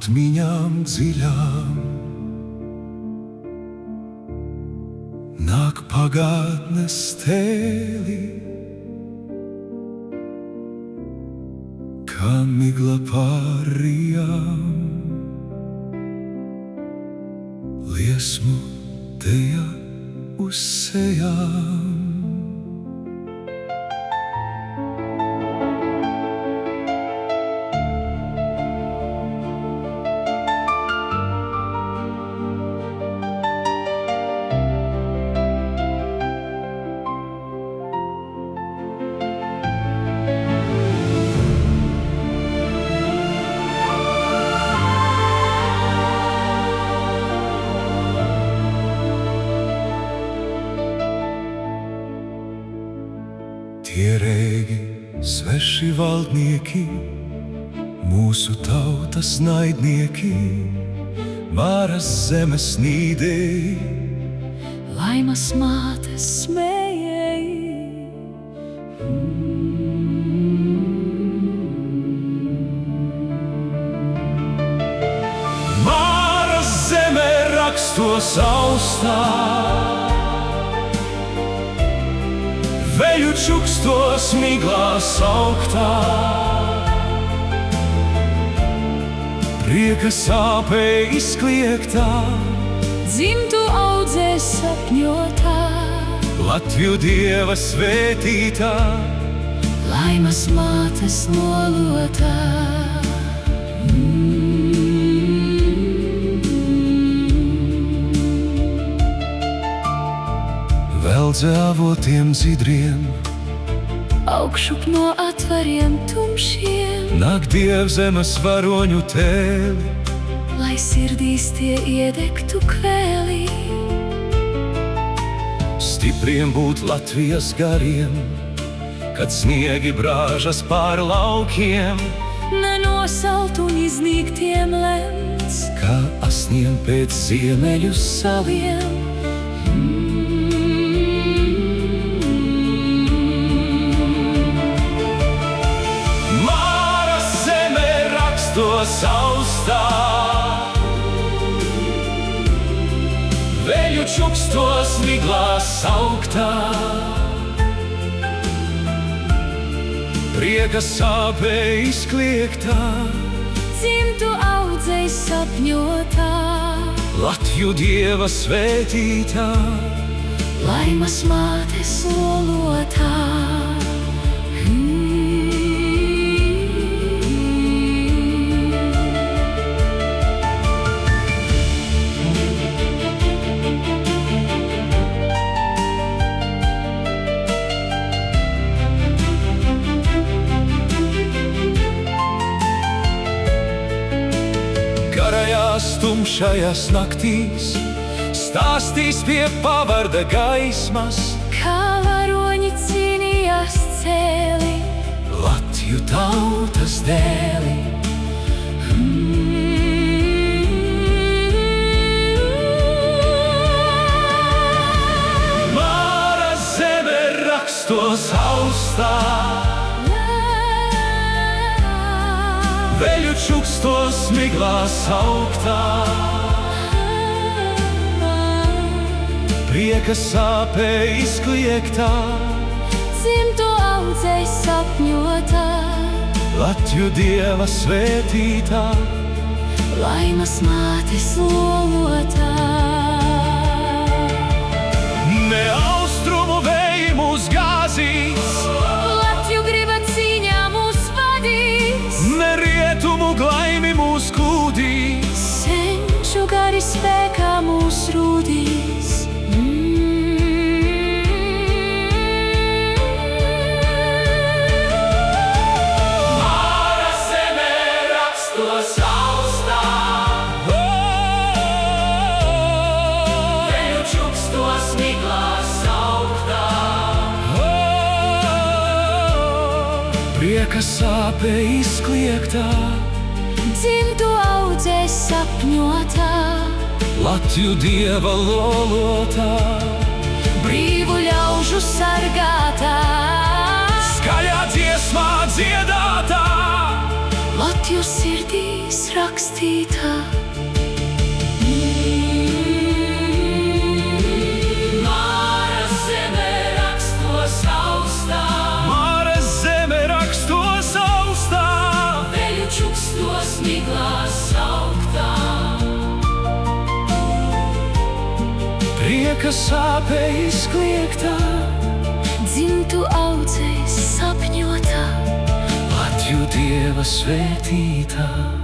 atmiņām dziļām nāk pagātnes tēli, kā migla pārījām, liesmu teja uz sejām. Tie rēgi, sveši valdnieki, mūsu tautas naidnieki, Māras zemes nīdēji, Laimas mātes smējēji. Māras zeme rakstos austā, veļu čukstos miglā sauktā, prieka sāpē izkliegtā, Dzimtu audzē sapņotā, Latviju Dieva svētītā, Laimas mātes lolotā. Veldze avotiem dzidriem, Augšup no atvariem tumšiem, nāk Dievzemes varoņu tēli, lai sirdīs tie iedegtu kvēlī. Stipriem būt Latvijas gariem, kad sniegi brāžas pār laukiem, Nenosalt un iznīgtiem lemts, kā asniem pēc ziemeļu saliem. Austā, veļu čukstos miglā sauktā, prieka sāpē izkliegtā, Dzimtu audzē sapņotā, Latviju Dieva svētītā, Laimas mātes lolotā. Garajās tumšajās naktīs stāstīs pie pavarda gaismas, Kā varoņi cīnījās cēli, Latviju tautas dēli. Māras zeme rakstos austā, veļu čukstos miglā sauktā, prieka sāpē izkliegtā, Dzimtu audzē sapņotā, Latviju Dieva svētītā, Laimas mātes lolotā. Ne austrumu vēji mūs gāzīs, Latviju griba cīņā mūs vadīs, ne rietumu glaimi mūs kūdīs, Senču gari spēkā mūs rūdīs. Māras zeme rakstos austā, veļu čukstos miglā sauktā, prieka sāpē izkliegtā, Dzimtu audzē sapņotā, Latviju Dieva lolotā, brīvu ļaužu sargātā, skaļā dziesmā dziedātā, Latviju sirdīs sapnis rakstītā. Māra zeme rakstos austā, Māra zeme rakstos austā, veļu čukstos miglās sauktā. prieka sāpē izkliegtā, Dzimtu audzēs sapņotā. Latviju Dieva svētītā.